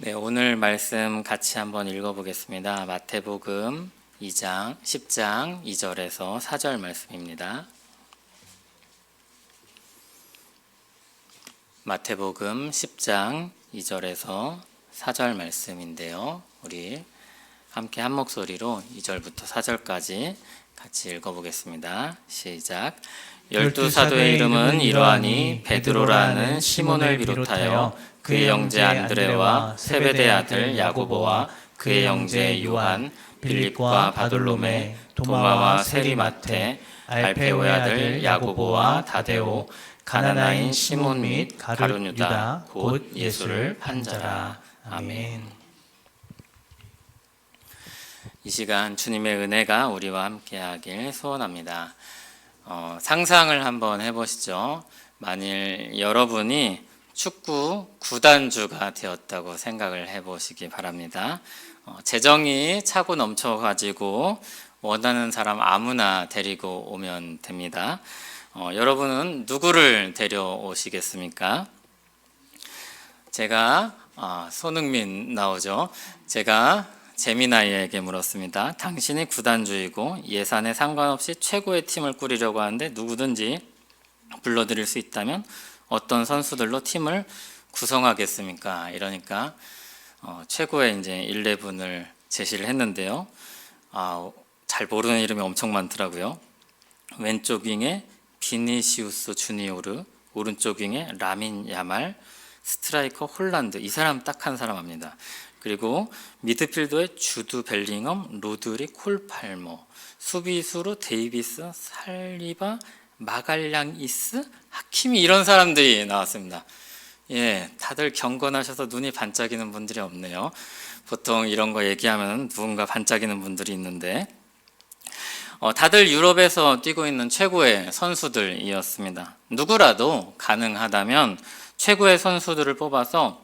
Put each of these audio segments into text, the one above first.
네, 오늘 말씀 같이 한번 읽어보겠습니다. 마태복음 2장, 10장 2절에서 4절 말씀입니다. 마태복음 10장 2절에서 4절 말씀인데요. 우리 함께 한 목소리로 2절부터 4절까지 같이 읽어보겠습니다. 시작. 12사도의 이름은 이러하니 베드로라는 시몬을 비롯하여 그의 형제 안드레와 세베대 아들 야고보와 그의 형제 요한, 빌립과 바돌로메, 도마와 세리마테, 알페오의 아들 야고보와 다데오, 가나나인 시몬 및 가룟 유다 곧 예수를 판자라. 아멘. 이 시간 주님의 은혜가 우리와 함께하길 소원합니다. 상상을 한번 해보시죠. 만일 여러분이 축구 구단주가 되었다고 생각을 해보시기 바랍니다. 재정이 차고 넘쳐가지고 원하는 사람 아무나 데리고 오면 됩니다. 여러분은 누구를 데려오시겠습니까? 제가 손흥민 나오죠. 제가 재미나이에게 물었습니다. 당신이 구단주이고 예산에 상관없이 최고의 팀을 꾸리려고 하는데 누구든지 불러드릴 수 있다면 어떤 선수들로 팀을 구성하겠습니까? 이러니까 최고의 이제 11을 제시를 했는데요. 잘 모르는 이름이 엄청 많더라고요. 왼쪽 윙에 비니시우스 주니오르, 오른쪽 윙에 라민 야말, 스트라이커 홀란드. 이 사람 딱 한 사람 합니다. 그리고 미드필더에 주드 벨링엄, 로드리, 콜 팔머, 수비수로 데이비스, 살리바, 마갈량이스, 하키미 이런 사람들이 나왔습니다. 예, 다들 경건하셔서 눈이 반짝이는 분들이 없네요. 보통 이런 거 얘기하면 누군가 반짝이는 분들이 있는데 다들 유럽에서 뛰고 있는 최고의 선수들이었습니다. 누구라도 가능하다면 최고의 선수들을 뽑아서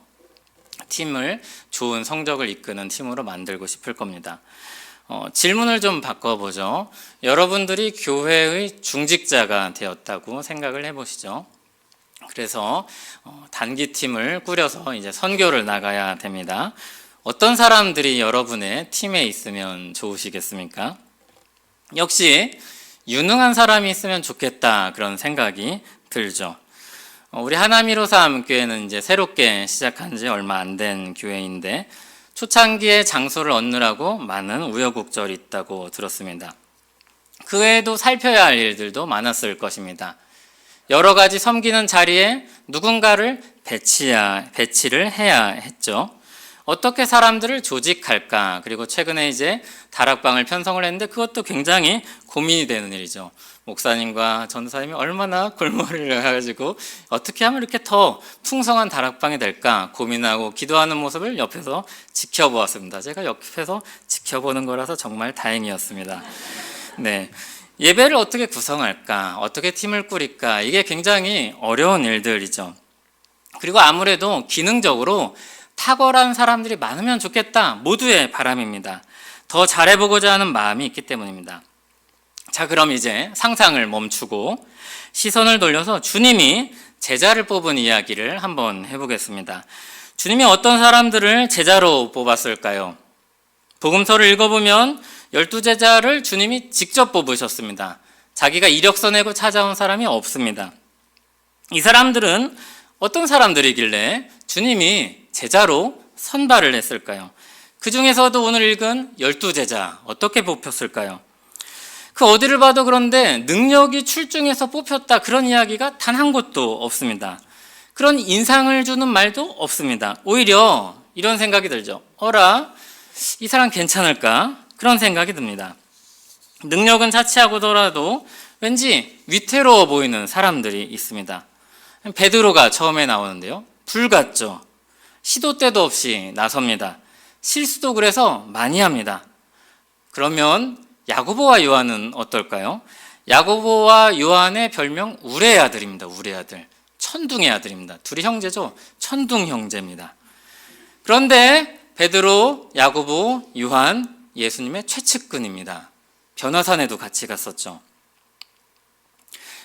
팀을 좋은 성적을 이끄는 팀으로 만들고 싶을 겁니다. 질문을 좀 바꿔보죠. 여러분들이 교회의 중직자가 되었다고 생각을 해보시죠. 그래서 단기팀을 꾸려서 이제 선교를 나가야 됩니다. 어떤 사람들이 여러분의 팀에 있으면 좋으시겠습니까? 역시 유능한 사람이 있으면 좋겠다 그런 생각이 들죠. 우리 하나미로삼교회는 이제 새롭게 시작한 지 얼마 안 된 교회인데 초창기에 장소를 얻느라고 많은 우여곡절이 있다고 들었습니다. 그 외에도 살펴야 할 일들도 많았을 것입니다. 여러 가지 섬기는 자리에 누군가를 배치를 해야 했죠. 어떻게 사람들을 조직할까? 그리고 최근에 이제 다락방을 편성을 했는데 그것도 굉장히 고민이 되는 일이죠. 목사님과 전도사님이 얼마나 골머리를 해가지고 어떻게 하면 이렇게 더 풍성한 다락방이 될까 고민하고 기도하는 모습을 옆에서 지켜보았습니다. 제가 옆에서 지켜보는 거라서 정말 다행이었습니다. 네, 예배를 어떻게 구성할까? 어떻게 팀을 꾸릴까? 이게 굉장히 어려운 일들이죠. 그리고 아무래도 기능적으로 탁월한 사람들이 많으면 좋겠다. 모두의 바람입니다. 더 잘해보고자 하는 마음이 있기 때문입니다. 자, 그럼 이제 상상을 멈추고 시선을 돌려서 주님이 제자를 뽑은 이야기를 한번 해보겠습니다. 주님이 어떤 사람들을 제자로 뽑았을까요? 복음서를 읽어보면 12제자를 주님이 직접 뽑으셨습니다. 자기가 이력서 내고 찾아온 사람이 없습니다. 이 사람들은 어떤 사람들이길래 주님이 제자로 선발을 했을까요? 그 중에서도 오늘 읽은 12제자 어떻게 뽑혔을까요? 그 어디를 봐도 그런데 능력이 출중해서 뽑혔다 그런 이야기가 단 한 곳도 없습니다. 그런 인상을 주는 말도 없습니다. 오히려 이런 생각이 들죠. 어라, 이 사람 괜찮을까? 그런 생각이 듭니다. 능력은 차치하고더라도 왠지 위태로워 보이는 사람들이 있습니다. 베드로가 처음에 나오는데요. 불 같죠. 시도 때도 없이 나섭니다. 실수도 그래서 많이 합니다. 그러면 야고보와 요한은 어떨까요? 야고보와 요한의 별명 우레의 아들입니다. 우레의 아들. 천둥의 아들입니다. 둘이 형제죠. 천둥 형제입니다. 그런데 베드로, 야고보, 요한 예수님의 최측근입니다. 변화산에도 같이 갔었죠.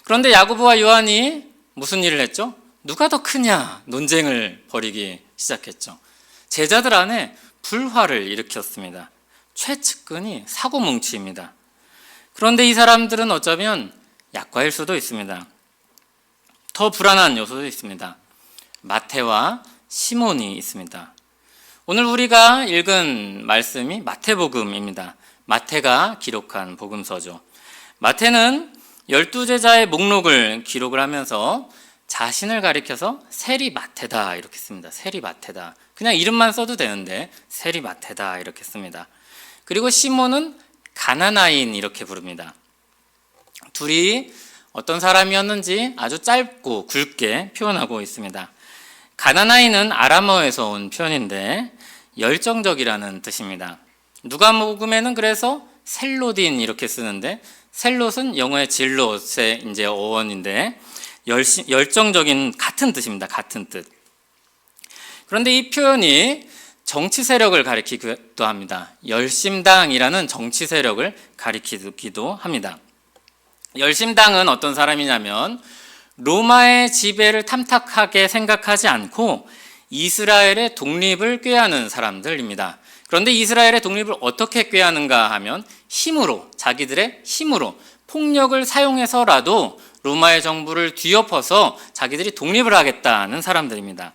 그런데 야고보와 요한이 무슨 일을 했죠? 누가 더 크냐 논쟁을 벌이기 시작했죠. 제자들 안에 불화를 일으켰습니다. 최측근이 사고뭉치입니다. 그런데 이 사람들은 어쩌면 약과일 수도 있습니다. 더 불안한 요소도 있습니다. 마태와 시몬이 있습니다. 오늘 우리가 읽은 말씀이 마태복음입니다. 마태가 기록한 복음서죠. 마태는 12제자의 목록을 기록을 하면서 자신을 가리켜서 세리마태다 이렇게 씁니다. 세리마태다. 그냥 이름만 써도 되는데 세리마태다 이렇게 씁니다. 그리고 시몬은 가나나인 이렇게 부릅니다. 둘이 어떤 사람이었는지 아주 짧고 굵게 표현하고 있습니다. 가나나인은 아람어에서 온 표현인데 열정적이라는 뜻입니다. 누가복음에는 그래서 셀롯인 이렇게 쓰는데 셀롯은 영어의 질롯의 이제 어원인데 열정적인 같은 뜻입니다. 같은 뜻. 그런데 이 표현이 정치 세력을 가리키기도 합니다. 열심당이라는 정치 세력을 가리키기도 합니다. 열심당은 어떤 사람이냐면 로마의 지배를 탐탁하게 생각하지 않고 이스라엘의 독립을 꾀하는 사람들입니다. 그런데 이스라엘의 독립을 어떻게 꾀하는가 하면 힘으로, 자기들의 힘으로 폭력을 사용해서라도 로마의 정부를 뒤엎어서 자기들이 독립을 하겠다는 사람들입니다.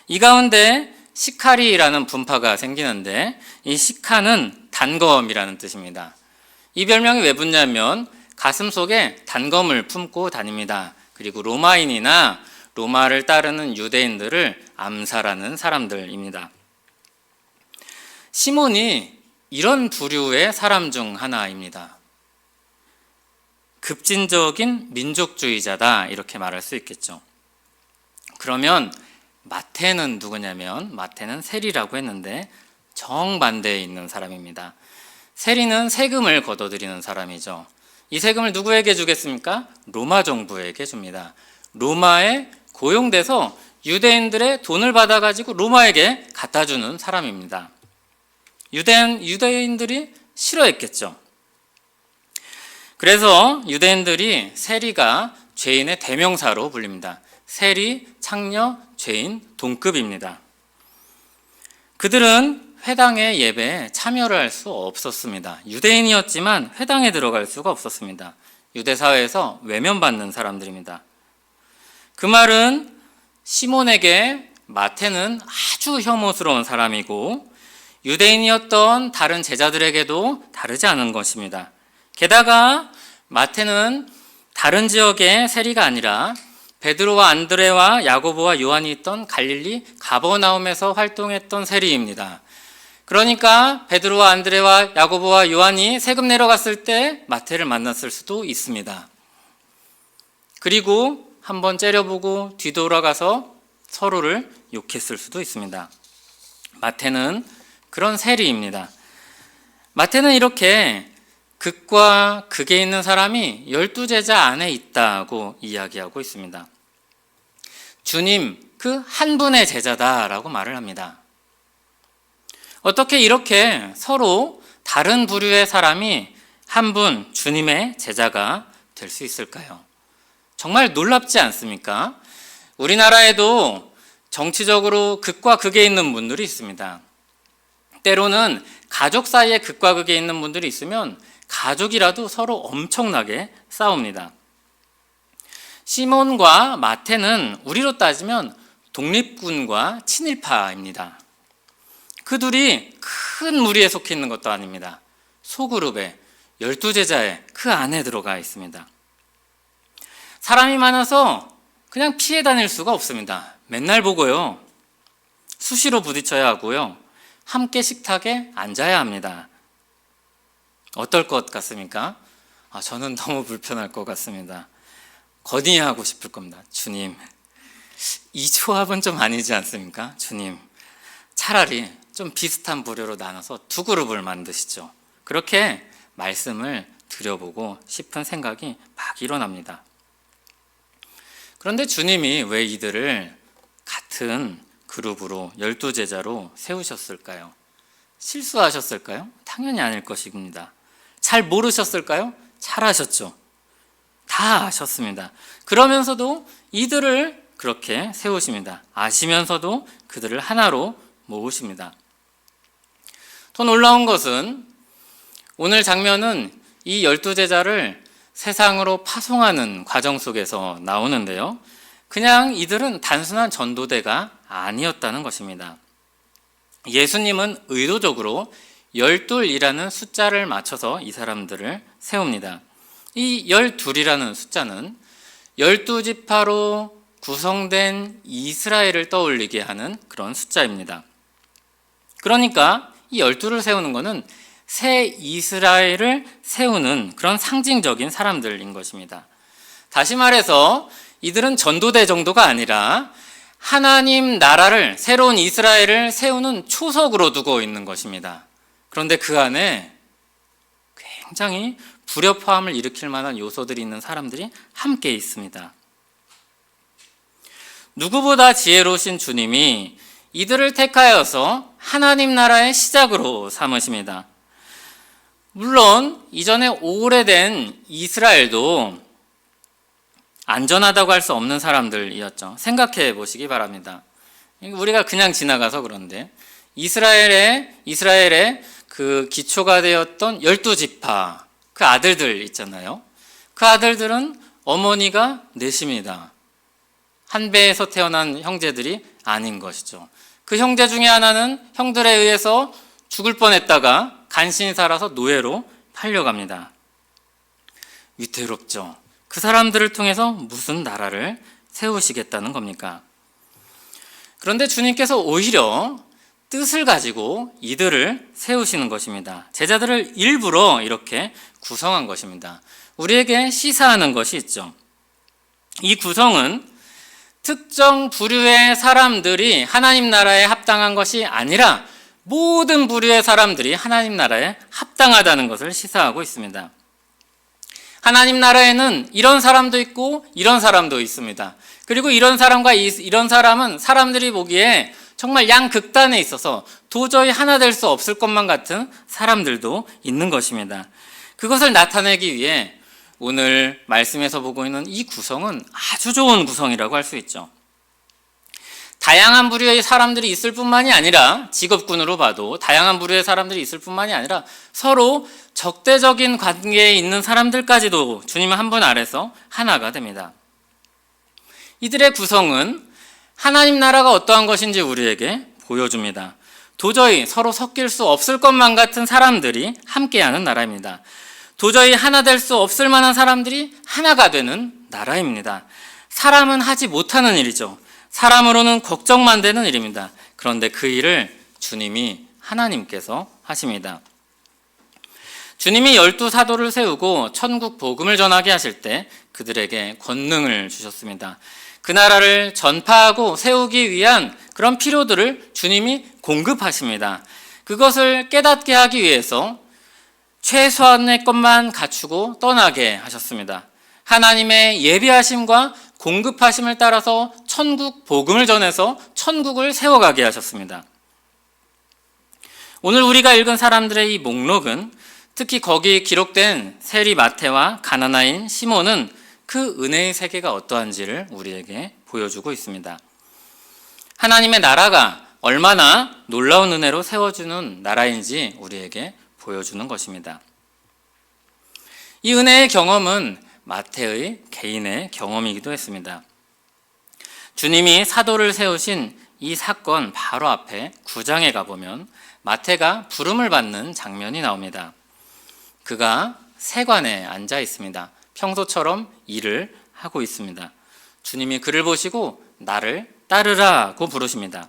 이 가운데 시카리라는 분파가 생기는데 이 시카는 단검이라는 뜻입니다. 이 별명이 왜 붙냐면 가슴 속에 단검을 품고 다닙니다. 그리고 로마인이나 로마를 따르는 유대인들을 암살하는 사람들입니다. 시몬이 이런 부류의 사람 중 하나입니다. 급진적인 민족주의자다 이렇게 말할 수 있겠죠. 그러면 마태는 누구냐면 마태는 세리라고 했는데 정반대에 있는 사람입니다. 세리는 세금을 걷어들이는 사람이죠. 이 세금을 누구에게 주겠습니까? 로마 정부에게 줍니다. 로마에 고용돼서 유대인들의 돈을 받아가지고 로마에게 갖다 주는 사람입니다. 유대인들이 싫어했겠죠. 그래서 유대인들이 세리가 죄인의 대명사로 불립니다. 세리, 창녀, 죄인 동급입니다. 그들은 회당의 예배에 참여를 할 수 없었습니다. 유대인이었지만 회당에 들어갈 수가 없었습니다. 유대 사회에서 외면받는 사람들입니다. 그 말은 시몬에게 마태는 아주 혐오스러운 사람이고 유대인이었던 다른 제자들에게도 다르지 않은 것입니다. 게다가 마태는 다른 지역의 세리가 아니라 베드로와 안드레와 야고보와 요한이 있던 갈릴리 가버나움에서 활동했던 세리입니다. 그러니까 베드로와 안드레와 야고보와 요한이 세금 내러 갔을 때 마태를 만났을 수도 있습니다. 그리고 한번 째려보고 뒤돌아가서 서로를 욕했을 수도 있습니다. 마태는 그런 세리입니다. 마태는 이렇게 극과 극에 있는 사람이 12제자 안에 있다고 이야기하고 있습니다. 주님 그 한 분의 제자다라고 말을 합니다. 어떻게 이렇게 서로 다른 부류의 사람이 한 분 주님의 제자가 될 수 있을까요? 정말 놀랍지 않습니까? 우리나라에도 정치적으로 극과 극에 있는 분들이 있습니다. 때로는 가족 사이에 극과 극에 있는 분들이 있으면 가족이라도 서로 엄청나게 싸웁니다. 시몬과 마태는 우리로 따지면 독립군과 친일파입니다. 그 둘이 큰 무리에 속해 있는 것도 아닙니다. 소그룹에 12제자의 그 안에 들어가 있습니다. 사람이 많아서 그냥 피해 다닐 수가 없습니다. 맨날 보고요. 수시로 부딪혀야 하고요. 함께 식탁에 앉아야 합니다. 어떨 것 같습니까? 저는 너무 불편할 것 같습니다. 건의하고 싶을 겁니다. 주님, 이 조합은 좀 아니지 않습니까? 주님, 차라리 좀 비슷한 부류로 나눠서 두 그룹을 만드시죠. 그렇게 말씀을 드려보고 싶은 생각이 막 일어납니다. 그런데 주님이 왜 이들을 같은 그룹으로 12제자로 세우셨을까요? 실수하셨을까요? 당연히 아닐 것입니다. 잘 모르셨을까요? 잘 아셨죠. 다 아셨습니다. 그러면서도 이들을 그렇게 세우십니다. 아시면서도 그들을 하나로 모으십니다. 더 놀라운 것은 오늘 장면은 이 12제자를 세상으로 파송하는 과정 속에서 나오는데요. 그냥 이들은 단순한 전도대가 아니었다는 것입니다. 예수님은 의도적으로 12이라는 숫자를 맞춰서 이 사람들을 세웁니다. 이 12이라는 숫자는 12지파로 구성된 이스라엘을 떠올리게 하는 그런 숫자입니다. 그러니까 이 12를 세우는 것은 새 이스라엘을 세우는 그런 상징적인 사람들인 것입니다. 다시 말해서 이들은 전도대 정도가 아니라 하나님 나라를, 새로운 이스라엘을 세우는 초석으로 두고 있는 것입니다. 그런데 그 안에 굉장히 불협화음을 일으킬 만한 요소들이 있는 사람들이 함께 있습니다. 누구보다 지혜로우신 주님이 이들을 택하여서 하나님 나라의 시작으로 삼으십니다. 물론 이전에 오래된 이스라엘도 안전하다고 할 수 없는 사람들이었죠. 생각해 보시기 바랍니다. 우리가 그냥 지나가서 그런데 이스라엘의 그 기초가 되었던 12지파, 그 아들들 있잖아요. 그 아들들은 어머니가 넷입니다. 한 배에서 태어난 형제들이 아닌 것이죠. 그 형제 중에 하나는 형들에 의해서 죽을 뻔했다가 간신히 살아서 노예로 팔려갑니다. 위태롭죠. 그 사람들을 통해서 무슨 나라를 세우시겠다는 겁니까? 그런데 주님께서 오히려 뜻을 가지고 이들을 세우시는 것입니다. 제자들을 일부러 이렇게 구성한 것입니다. 우리에게 시사하는 것이 있죠. 이 구성은 특정 부류의 사람들이 하나님 나라에 합당한 것이 아니라 모든 부류의 사람들이 하나님 나라에 합당하다는 것을 시사하고 있습니다. 하나님 나라에는 이런 사람도 있고 이런 사람도 있습니다. 그리고 이런 사람과 이런 사람은 사람들이 보기에 정말 양극단에 있어서 도저히 하나 될 수 없을 것만 같은 사람들도 있는 것입니다. 그것을 나타내기 위해 오늘 말씀에서 보고 있는 이 구성은 아주 좋은 구성이라고 할 수 있죠. 다양한 부류의 사람들이 있을 뿐만이 아니라, 직업군으로 봐도 다양한 부류의 사람들이 있을 뿐만이 아니라 서로 적대적인 관계에 있는 사람들까지도 주님은 한 분 아래서 하나가 됩니다. 이들의 구성은 하나님 나라가 어떠한 것인지 우리에게 보여줍니다. 도저히 서로 섞일 수 없을 것만 같은 사람들이 함께하는 나라입니다. 도저히 하나 될 수 없을 만한 사람들이 하나가 되는 나라입니다. 사람은 하지 못하는 일이죠. 사람으로는 걱정만 되는 일입니다. 그런데 그 일을 주님이 하나님께서 하십니다. 주님이 12사도를 세우고 천국 복음을 전하게 하실 때 그들에게 권능을 주셨습니다. 그 나라를 전파하고 세우기 위한 그런 필요들을 주님이 공급하십니다. 그것을 깨닫게 하기 위해서 최소한의 것만 갖추고 떠나게 하셨습니다. 하나님의 예비하심과 공급하심을 따라서 천국 복음을 전해서 천국을 세워가게 하셨습니다. 오늘 우리가 읽은 사람들의 이 목록은 특히 거기 기록된 세리 마태와 가나나인 시몬은 그 은혜의 세계가 어떠한지를 우리에게 보여주고 있습니다. 하나님의 나라가 얼마나 놀라운 은혜로 세워주는 나라인지 우리에게 보여주는 것입니다. 이 은혜의 경험은 마태의 개인의 경험이기도 했습니다. 주님이 사도를 세우신 이 사건 바로 앞에 9장에 가보면 마태가 부름을 받는 장면이 나옵니다. 그가 세관에 앉아 있습니다. 평소처럼 일을 하고 있습니다. 주님이 그를 보시고 나를 따르라고 부르십니다.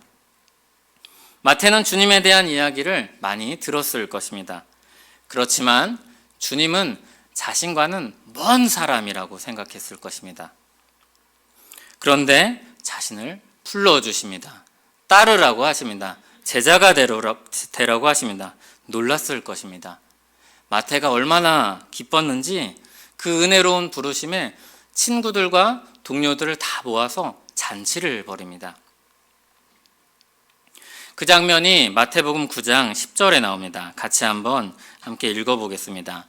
마태는 주님에 대한 이야기를 많이 들었을 것입니다. 그렇지만 주님은 자신과는 먼 사람이라고 생각했을 것입니다. 그런데 자신을 불러주십니다. 따르라고 하십니다. 제자가 되라고 하십니다. 놀랐을 것입니다. 마태가 얼마나 기뻤는지 그 은혜로운 부르심에 친구들과 동료들을 다 모아서 잔치를 벌입니다. 그 장면이 마태복음 9장 10절에 나옵니다. 같이 한번 함께 읽어보겠습니다.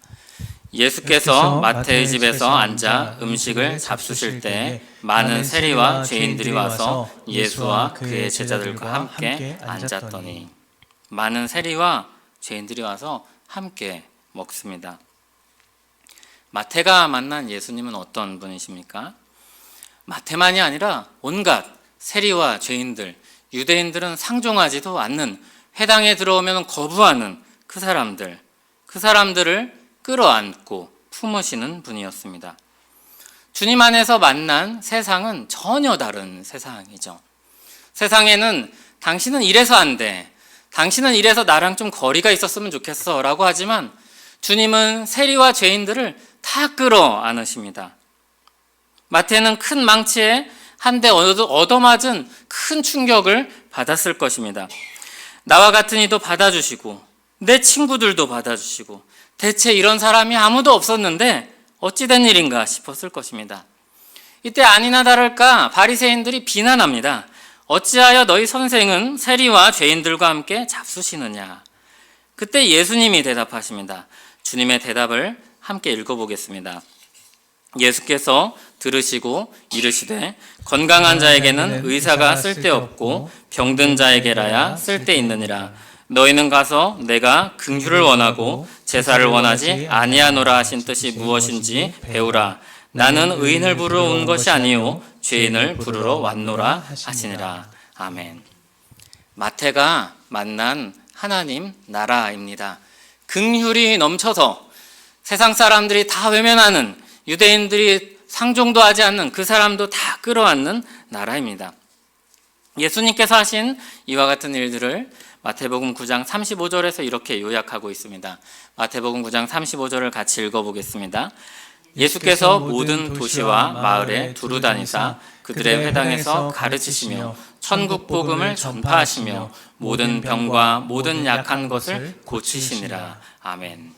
예수께서 마태의 집에서 앉아 음식을 잡수실 때 많은 세리와 죄인들이 와서 예수와 그의 제자들과 함께 앉았더니, 많은 세리와 죄인들이 와서 함께 먹습니다. 마태가 만난 예수님은 어떤 분이십니까? 마태만이 아니라 온갖 세리와 죄인들, 유대인들은 상종하지도 않는, 회당에 들어오면 거부하는 그 사람들을 끌어안고 품으시는 분이었습니다. 주님 안에서 만난 세상은 전혀 다른 세상이죠. 세상에는 당신은 이래서 안 돼, 당신은 이래서 나랑 좀 거리가 있었으면 좋겠어 라고 하지만 주님은 세리와 죄인들을 다 끌어안으십니다. 마태는 큰 망치에 한 대 얻어맞은 큰 충격을 받았을 것입니다. 나와 같은 이도 받아주시고 내 친구들도 받아주시고 대체 이런 사람이 아무도 없었는데 어찌된 일인가 싶었을 것입니다. 이때 아니나 다를까 바리새인들이 비난합니다. 어찌하여 너희 선생은 세리와 죄인들과 함께 잡수시느냐. 그때 예수님이 대답하십니다. 주님의 대답을 함께 읽어보겠습니다. 예수께서 들으시고 이르시되 건강한 자에게는 의사가 쓸데없고 병든 자에게라야 쓸데있느니라. 너희는 가서 내가 긍휼을 원하고 제사를 원하지 아니하노라 하신 뜻이 무엇인지 배우라. 나는 의인을 부르러 온 것이 아니요 죄인을 부르러 왔노라 하시니라. 아멘. 마태가 만난 하나님 나라입니다. 긍휼이 넘쳐서 세상 사람들이 다 외면하는, 유대인들이 상종도 하지 않는 그 사람도 다 끌어안는 나라입니다. 예수님께서 하신 이와 같은 일들을 마태복음 9장 35절에서 이렇게 요약하고 있습니다. 마태복음 9장 35절을 같이 읽어보겠습니다. 예수께서 모든 도시와 마을에 두루 다니사 그들의 회당에서 가르치시며 천국 복음을 전파하시며 모든 병과 모든 약한 것을 고치시니라. 아멘.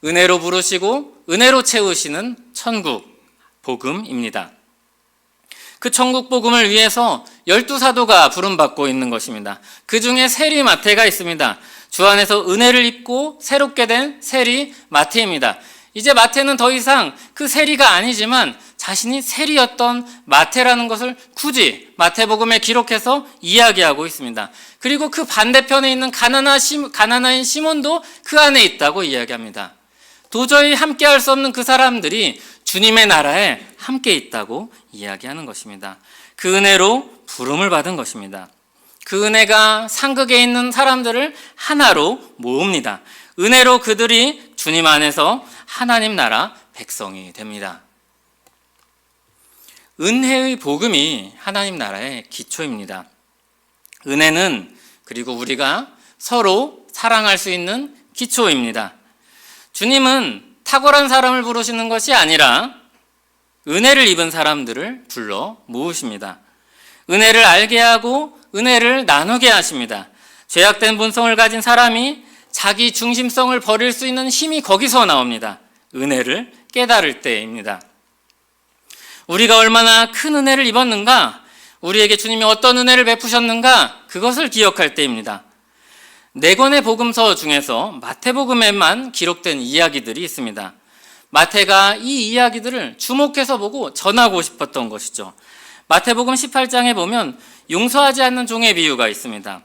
은혜로 부르시고 은혜로 채우시는 천국 복음입니다. 그 천국 복음을 위해서 12사도가 부름받고 있는 것입니다. 그 중에 세리 마태가 있습니다. 주 안에서 은혜를 입고 새롭게 된 세리 마태입니다. 이제 마태는 더 이상 그 세리가 아니지만 자신이 세리였던 마태라는 것을 굳이 마태복음에 기록해서 이야기하고 있습니다. 그리고 그 반대편에 있는 가나나인 시몬도 그 안에 있다고 이야기합니다. 도저히 함께할 수 없는 그 사람들이 주님의 나라에 함께 있다고 이야기하는 것입니다. 그 은혜로 부름을 받은 것입니다. 그 은혜가 상극에 있는 사람들을 하나로 모읍니다. 은혜로 그들이 주님 안에서 하나님 나라 백성이 됩니다. 은혜의 복음이 하나님 나라의 기초입니다. 은혜는 그리고 우리가 서로 사랑할 수 있는 기초입니다. 주님은 탁월한 사람을 부르시는 것이 아니라 은혜를 입은 사람들을 불러 모으십니다. 은혜를 알게 하고 은혜를 나누게 하십니다. 죄악된 본성을 가진 사람이 자기 중심성을 버릴 수 있는 힘이 거기서 나옵니다. 은혜를 깨달을 때입니다. 우리가 얼마나 큰 은혜를 입었는가, 우리에게 주님이 어떤 은혜를 베푸셨는가, 그것을 기억할 때입니다. 4권의 복음서 중에서 마태복음에만 기록된 이야기들이 있습니다. 마태가 이 이야기들을 주목해서 보고 전하고 싶었던 것이죠. 마태복음 18장에 보면 용서하지 않는 종의 비유가 있습니다.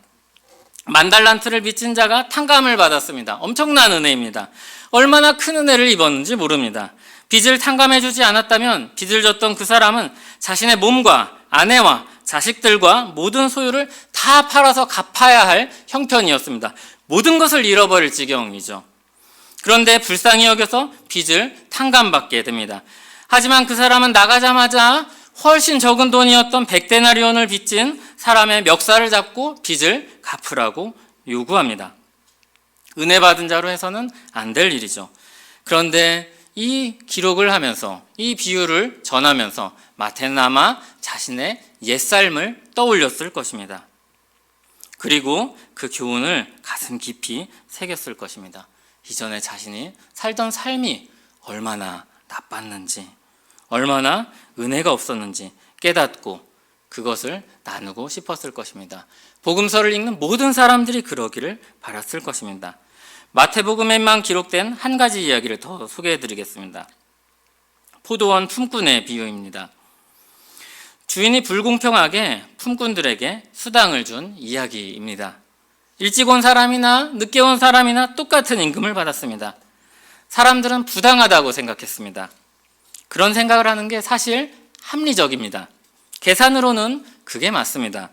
10,000달란트를 빚진 자가 탕감을 받았습니다. 엄청난 은혜입니다. 얼마나 큰 은혜를 입었는지 모릅니다. 빚을 탕감해주지 않았다면 빚을 졌던 그 사람은 자신의 몸과 아내와 자식들과 모든 소유를 다 팔아서 갚아야 할 형편이었습니다. 모든 것을 잃어버릴 지경이죠. 그런데 불쌍히 여겨서 빚을 탕감받게 됩니다. 하지만 그 사람은 나가자마자 훨씬 적은 돈이었던 100데나리온을 빚진 사람의 멱살을 잡고 빚을 갚으라고 요구합니다. 은혜 받은 자로 해서는 안 될 일이죠. 그런데 이 기록을 하면서, 이 비유를 전하면서 마태는 아마 자신의 옛삶을 떠올렸을 것입니다. 그리고 그 교훈을 가슴 깊이 새겼을 것입니다. 이전에 자신이 살던 삶이 얼마나 나빴는지, 얼마나 은혜가 없었는지 깨닫고 그것을 나누고 싶었을 것입니다. 복음서를 읽는 모든 사람들이 그러기를 바랐을 것입니다. 마태복음에만 기록된 한 가지 이야기를 더 소개해 드리겠습니다. 포도원 품꾼의 비유입니다. 주인이 불공평하게 품꾼들에게 수당을 준 이야기입니다. 일찍 온 사람이나 늦게 온 사람이나 똑같은 임금을 받았습니다. 사람들은 부당하다고 생각했습니다. 그런 생각을 하는 게 사실 합리적입니다. 계산으로는 그게 맞습니다.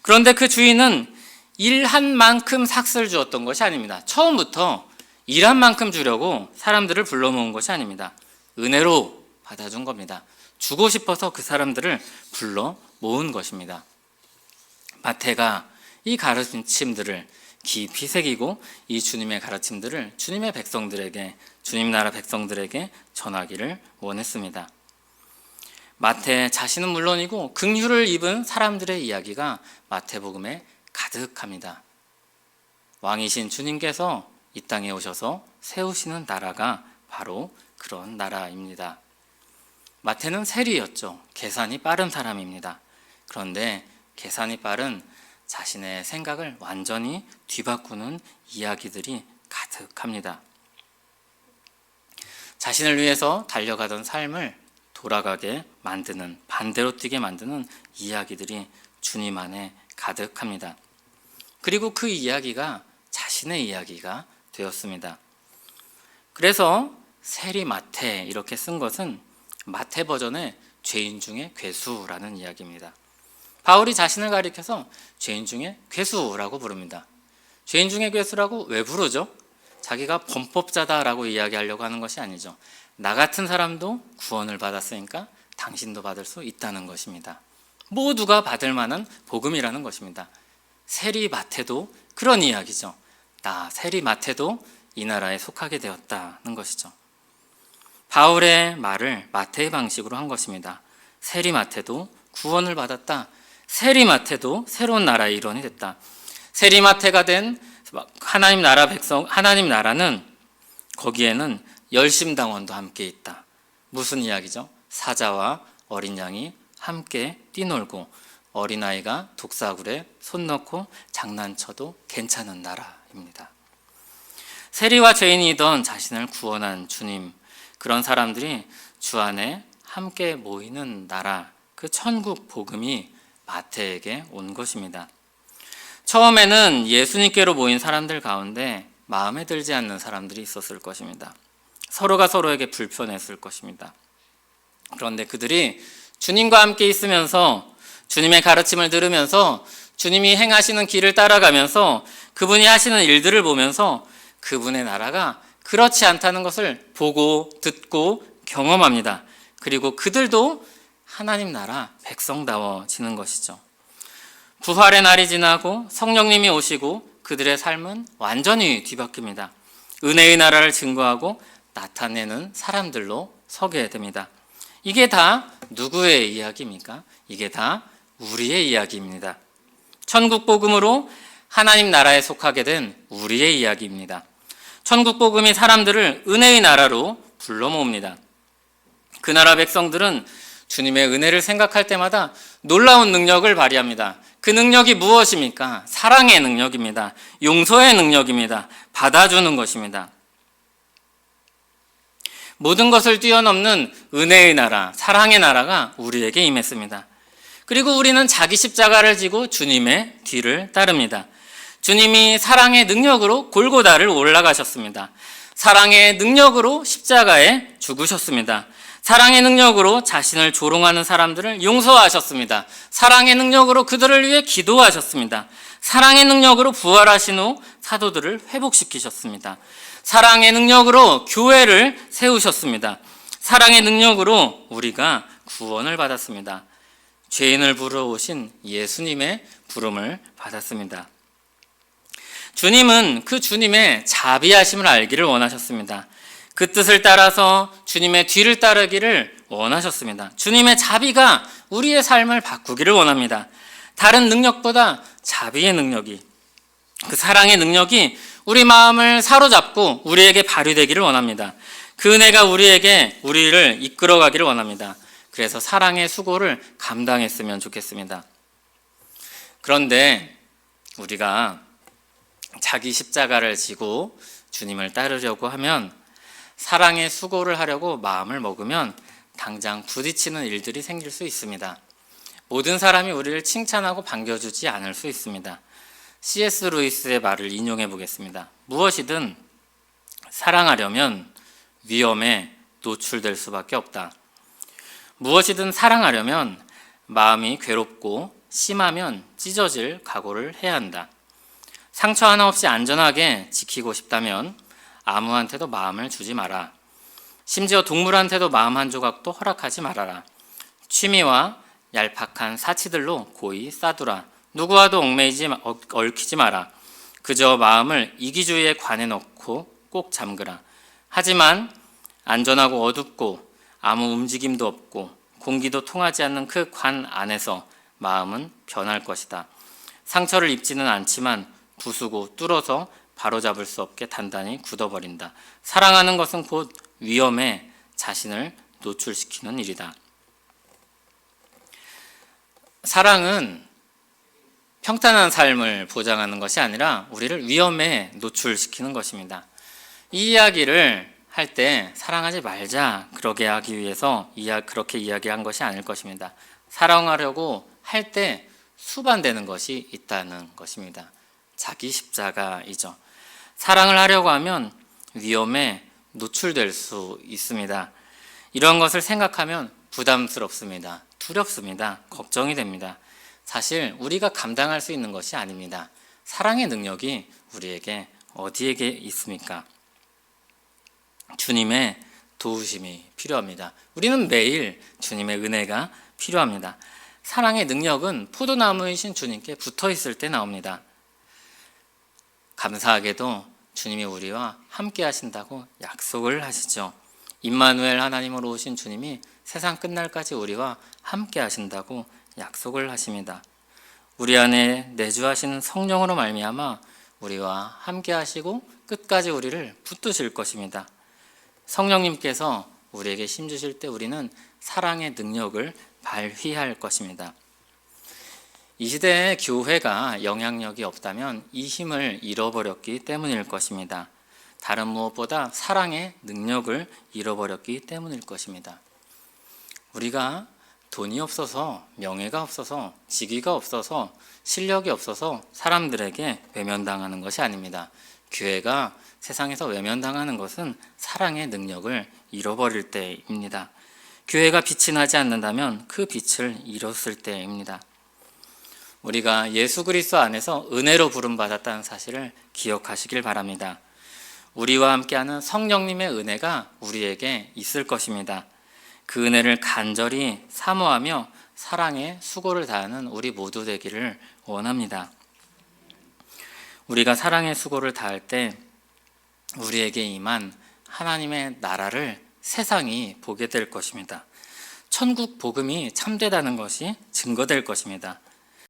그런데 그 주인은 일한 만큼 삭스를 주었던 것이 아닙니다. 처음부터 일한 만큼 주려고 사람들을 불러 모은 것이 아닙니다. 은혜로 받아준 겁니다. 주고 싶어서 그 사람들을 불러 모은 것입니다. 마태가 이 가르침들을 깊이 새기고 이 주님의 가르침들을 주님의 백성들에게, 주님 나라 백성들에게 전하기를 원했습니다. 마태 자신은 물론이고 긍휼을 입은 사람들의 이야기가 마태복음에 가득합니다. 왕이신 주님께서 이 땅에 오셔서 세우시는 나라가 바로 그런 나라입니다. 마태는 세리였죠. 계산이 빠른 사람입니다. 그런데 계산이 빠른 자신의 생각을 완전히 뒤바꾸는 이야기들이 가득합니다. 자신을 위해서 달려가던 삶을 돌아가게 만드는, 반대로 뛰게 만드는 이야기들이 주님 안에 가득합니다. 그리고 그 이야기가 자신의 이야기가 되었습니다. 그래서 세리 마태 이렇게 쓴 것은 마태 버전의 죄인 중에 괴수라는 이야기입니다. 바울이 자신을 가리켜서 죄인 중에 괴수라고 부릅니다. 죄인 중에 괴수라고 왜 부르죠? 자기가 범법자다라고 이야기하려고 하는 것이 아니죠. 나 같은 사람도 구원을 받았으니까 당신도 받을 수 있다는 것입니다. 모두가 받을 만한 복음이라는 것입니다. 세리 마태도 그런 이야기죠. 나 세리 마태도 이 나라에 속하게 되었다는 것이죠. 바울의 말을 마태의 방식으로 한 것입니다. 세리 마태도 구원을 받았다. 세리 마태도 새로운 나라의 일원이 됐다. 세리 마태가 된 하나님 나라 백성, 하나님 나라는 거기에는 열심당원도 함께 있다. 무슨 이야기죠? 사자와 어린 양이 함께 뛰놀고 어린아이가 독사굴에 손 넣고 장난쳐도 괜찮은 나라입니다. 세리와 죄인이던 자신을 구원한 주님, 그런 사람들이 주 안에 함께 모이는 나라, 그 천국 복음이 마태에게 온 것입니다. 처음에는 예수님께로 모인 사람들 가운데 마음에 들지 않는 사람들이 있었을 것입니다. 서로가 서로에게 불편했을 것입니다. 그런데 그들이 주님과 함께 있으면서 주님의 가르침을 들으면서 주님이 행하시는 길을 따라가면서 그분이 하시는 일들을 보면서 그분의 나라가 그렇지 않다는 것을 보고 듣고 경험합니다. 그리고 그들도 하나님 나라 백성다워지는 것이죠. 부활의 날이 지나고 성령님이 오시고 그들의 삶은 완전히 뒤바뀝니다. 은혜의 나라를 증거하고 나타내는 사람들로 서게 됩니다. 이게 다 누구의 이야기입니까? 이게 다 우리의 이야기입니다. 천국 복음으로 하나님 나라에 속하게 된 우리의 이야기입니다. 천국 복음이 사람들을 은혜의 나라로 불러 모읍니다. 그 나라 백성들은 주님의 은혜를 생각할 때마다 놀라운 능력을 발휘합니다. 그 능력이 무엇입니까? 사랑의 능력입니다. 용서의 능력입니다. 받아주는 것입니다. 모든 것을 뛰어넘는 은혜의 나라, 사랑의 나라가 우리에게 임했습니다. 그리고 우리는 자기 십자가를 지고 주님의 뒤를 따릅니다. 주님이 사랑의 능력으로 골고다를 올라가셨습니다. 사랑의 능력으로 십자가에 죽으셨습니다. 사랑의 능력으로 자신을 조롱하는 사람들을 용서하셨습니다. 사랑의 능력으로 그들을 위해 기도하셨습니다. 사랑의 능력으로 부활하신 후 사도들을 회복시키셨습니다. 사랑의 능력으로 교회를 세우셨습니다. 사랑의 능력으로 우리가 구원을 받았습니다. 죄인을 부르오신 예수님의 부름을 받았습니다. 주님은 그 주님의 자비하심을 알기를 원하셨습니다. 그 뜻을 따라서 주님의 뒤를 따르기를 원하셨습니다. 주님의 자비가 우리의 삶을 바꾸기를 원합니다. 다른 능력보다 자비의 능력이, 그 사랑의 능력이 우리 마음을 사로잡고 우리에게 발휘되기를 원합니다. 그 은혜가 우리를 이끌어가기를 원합니다. 그래서 사랑의 수고를 감당했으면 좋겠습니다. 그런데 우리가 자기 십자가를 지고 주님을 따르려고 하면, 사랑의 수고를 하려고 마음을 먹으면 당장 부딪히는 일들이 생길 수 있습니다. 모든 사람이 우리를 칭찬하고 반겨주지 않을 수 있습니다. C.S. 루이스의 말을 인용해 보겠습니다. 무엇이든 사랑하려면 위험에 노출될 수밖에 없다. 무엇이든 사랑하려면 마음이 괴롭고 심하면 찢어질 각오를 해야 한다. 상처 하나 없이 안전하게 지키고 싶다면 아무한테도 마음을 주지 마라. 심지어 동물한테도 마음 한 조각도 허락하지 말아라. 취미와 얄팍한 사치들로 고이 싸두라. 누구와도 얽히지 마라. 그저 마음을 이기주의에 관해 넣고 꼭 잠그라. 하지만 안전하고 어둡고 아무 움직임도 없고 공기도 통하지 않는 그 관 안에서 마음은 변할 것이다. 상처를 입지는 않지만 부수고 뚫어서 바로잡을 수 없게 단단히 굳어버린다. 사랑하는 것은 곧 위험에 자신을 노출시키는 일이다. 사랑은 평탄한 삶을 보장하는 것이 아니라 우리를 위험에 노출시키는 것입니다. 이 이야기를 할 때 사랑하지 말자 그러게 하기 위해서 그렇게 이야기한 것이 아닐 것입니다. 사랑하려고 할 때 수반되는 것이 있다는 것입니다. 자기 십자가이죠. 사랑을 하려고 하면 위험에 노출될 수 있습니다. 이런 것을 생각하면 부담스럽습니다. 두렵습니다. 걱정이 됩니다. 사실 우리가 감당할 수 있는 것이 아닙니다. 사랑의 능력이 우리에게 어디에 있습니까? 주님의 도우심이 필요합니다. 우리는 매일 주님의 은혜가 필요합니다. 사랑의 능력은 포도나무이신 주님께 붙어 있을 때 나옵니다. 감사하게도 주님이 우리와 함께 하신다고 약속을 하시죠. 임마누엘 하나님으로 오신 주님이 세상 끝날까지 우리와 함께 하신다고 약속을 하십니다. 우리 안에 내주하시는 성령으로 말미암아 우리와 함께 하시고 끝까지 우리를 붙드실 것입니다. 성령님께서 우리에게 힘주실 때 우리는 사랑의 능력을 발휘할 것입니다. 이 시대에 교회가 영향력이 없다면 이 힘을 잃어버렸기 때문일 것입니다. 다른 무엇보다 사랑의 능력을 잃어버렸기 때문일 것입니다. 우리가 돈이 없어서, 명예가 없어서, 직위가 없어서, 실력이 없어서 사람들에게 외면당하는 것이 아닙니다. 교회가 세상에서 외면당하는 것은 사랑의 능력을 잃어버릴 때입니다. 교회가 빛이 나지 않는다면 그 빛을 잃었을 때입니다. 우리가 예수 그리스도 안에서 은혜로 부름받았다는 사실을 기억하시길 바랍니다. 우리와 함께하는 성령님의 은혜가 우리에게 있을 것입니다. 그 은혜를 간절히 사모하며 사랑에 수고를 다하는 우리 모두 되기를 원합니다. 우리가 사랑의 수고를 다할 때 우리에게 임한 하나님의 나라를 세상이 보게 될 것입니다. 천국 복음이 참되다는 것이 증거될 것입니다.